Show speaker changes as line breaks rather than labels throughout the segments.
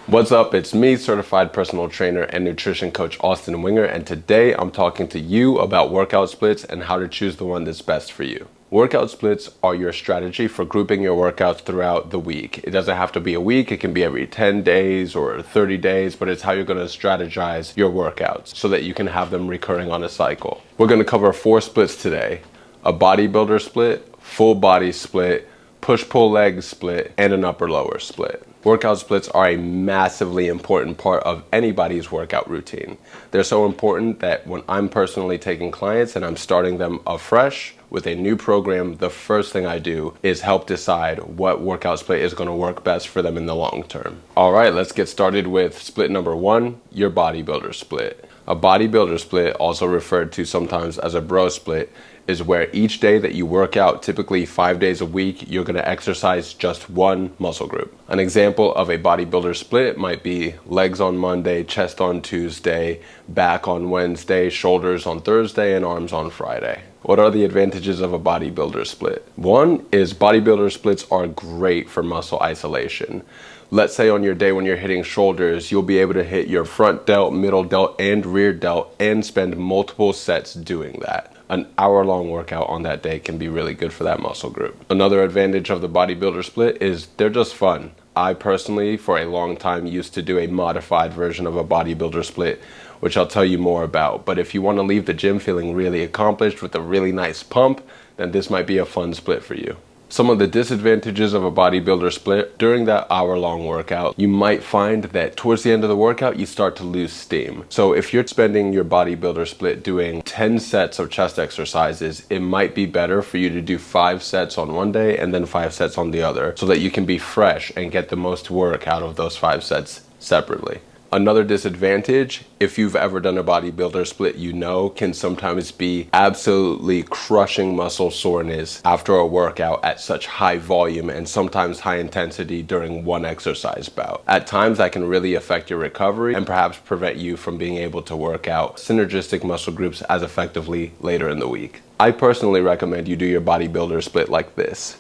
What's up? It's me, certified personal trainer and nutrition coach Austin Winger, and today I'm talking to you about workout splits and how to choose the one that's best for you. Workout splits are your strategy for grouping your workouts throughout the week. It doesn't have to be a week, it can be every 10 days or 30 days, but it's how you're going to strategize your workouts so that you can have them recurring on a cycle. We're going to cover 4 splits today: a bodybuilder split, full body split, push-pull leg split, and an upper-lower split. Workout splits are a massively important part of anybody's workout routine. They're so important that when I'm personally taking clients and I'm starting them afresh with a new program, the first thing I do is help decide what workout split is going to work best for them in the long term. All right, let's get started with split number 1, your bodybuilder split. A bodybuilder split, also referred to sometimes as a bro split, is where each day that you work out, typically 5 days a week, you're going to exercise just one muscle group. An example of a bodybuilder split might be legs on Monday, chest on Tuesday, back on Wednesday, shoulders on Thursday, and arms on Friday. What are the advantages of a bodybuilder split? One is bodybuilder splits are great for muscle isolation. Let's say on your day when you're hitting shoulders, you'll be able to hit your front delt, middle delt, and rear delt and spend multiple sets doing that. An hour-long workout on that day can be really good for that muscle group. Another advantage of the bodybuilder split is they're just fun. I personally, for a long time, used to do a modified version of a bodybuilder split, which I'll tell you more about. But if you want to leave the gym feeling really accomplished with a really nice pump, then this might be a fun split for you. Some of the disadvantages of a bodybuilder split: during that hour-long workout, you might find that towards the end of the workout, you start to lose steam. So if you're spending your bodybuilder split doing 10 sets of chest exercises, it might be better for you to do 5 sets on one day and then 5 sets on the other, so that you can be fresh and get the most work out of those 5 sets separately. Another disadvantage, if you've ever done a bodybuilder split, you know, can sometimes be absolutely crushing muscle soreness after a workout at such high volume and sometimes high intensity during one exercise bout. At times that can really affect your recovery and perhaps prevent you from being able to work out synergistic muscle groups as effectively later in the week. I personally recommend you do your bodybuilder split like this: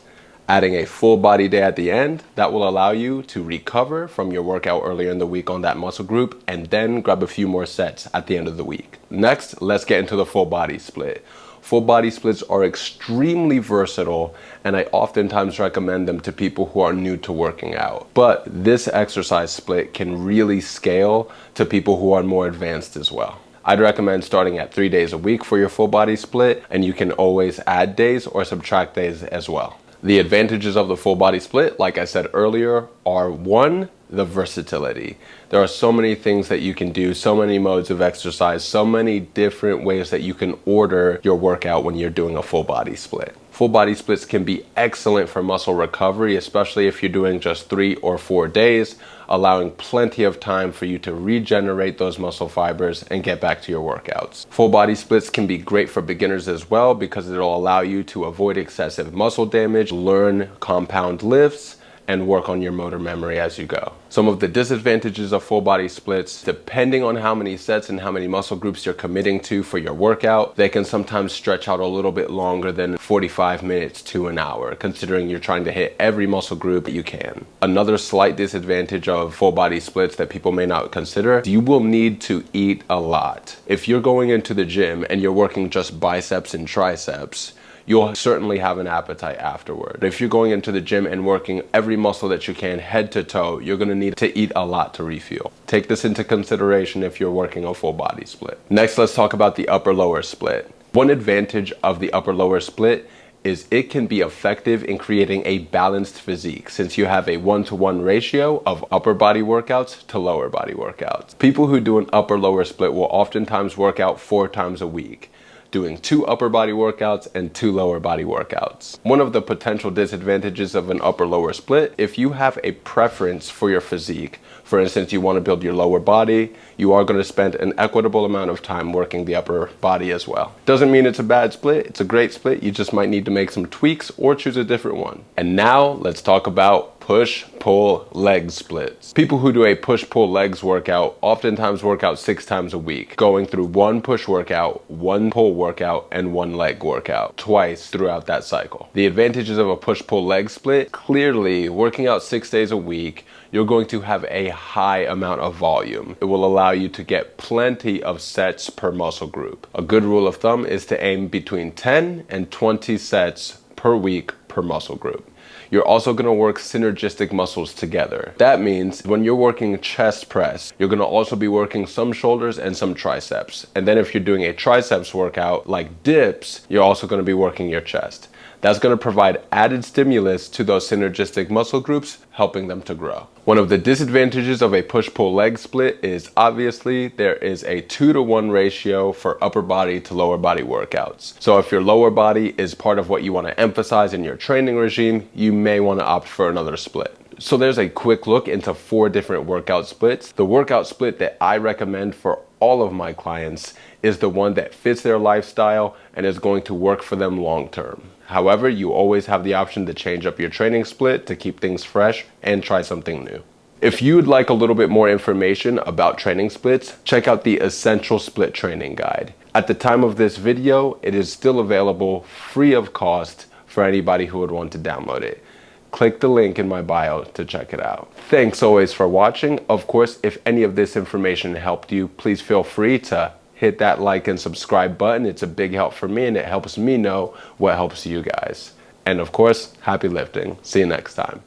adding a full body day at the end. That will allow you to recover from your workout earlier in the week on that muscle group and then grab a few more sets at the end of the week. Next, let's get into the full body split. Full body splits are extremely versatile, and I oftentimes recommend them to people who are new to working out. But this exercise split can really scale to people who are more advanced as well. I'd recommend starting at 3 days a week for your full body split, and you can always add days or subtract days as well. The advantages of the full body split, like I said earlier, are 1, the versatility. There are so many things that you can do, so many modes of exercise, so many different ways that you can order your workout when you're doing a full body split. Full body splits can be excellent for muscle recovery, especially if you're doing just 3 or 4 days, allowing plenty of time for you to regenerate those muscle fibers and get back to your workouts. Full body splits can be great for beginners as well because it'll allow you to avoid excessive muscle damage, learn compound lifts, and work on your motor memory as you go. Some of the disadvantages of full body splits: depending on how many sets and how many muscle groups you're committing to for your workout, they can sometimes stretch out a little bit longer than 45 minutes to an hour, considering you're trying to hit every muscle group that you can. Another slight disadvantage of full body splits that people may not consider: you will need to eat a lot. If you're going into the gym and you're working just biceps and triceps, you'll certainly have an appetite afterward. But if you're going into the gym and working every muscle that you can head to toe, you're going to need to eat a lot to refuel. Take this into consideration if you're working a full body split. Next, let's talk about the upper lower split. One advantage of the upper lower split is it can be effective in creating a balanced physique, since you have a 1-to-1 ratio of upper body workouts to lower body workouts. People who do an upper lower split will oftentimes work out 4 times a week, doing 2 upper body workouts and 2 lower body workouts. One of the potential disadvantages of an upper lower split: if you have a preference for your physique, for instance, you want to build your lower body, you are going to spend an equitable amount of time working the upper body as well. Doesn't mean it's a bad split, it's a great split. You just might need to make some tweaks or choose a different one. And now let's talk about push-pull leg splits. People who do a push-pull legs workout oftentimes work out 6 times a week, going through 1 push workout, 1 pull workout, and 1 leg workout twice throughout that cycle. The advantages of a push-pull leg split: clearly working out 6 days a week, you're going to have a high amount of volume. It will allow you to get plenty of sets per muscle group. A good rule of thumb is to aim between 10 and 20 sets per week per muscle group. You're also going to work synergistic muscles together. That means when you're working chest press, you're going to also be working some shoulders and some triceps. And then if you're doing a triceps workout like dips, you're also going to be working your chest. That's going to provide added stimulus to those synergistic muscle groups, helping them to grow. One of the disadvantages of a push-pull leg split is obviously there is a 2-to-1 ratio for upper body to lower body workouts. So if your lower body is part of what you want to emphasize in your training regime, you may want to opt for another split. So there's a quick look into 4 different workout splits. The workout split that I recommend for all of my clients is the one that fits their lifestyle and is going to work for them long term. However, you always have the option to change up your training split to keep things fresh and try something new. If you'd like a little bit more information about training splits, check out the Essential Split Training Guide. At the time of this video, it is still available free of cost for anybody who would want to download it. Click the link in my bio to check it out. Thanks always for watching. Of course, if any of this information helped you, please feel free to hit that like and subscribe button. It's a big help for me and it helps me know what helps you guys. And of course, happy lifting. See you next time.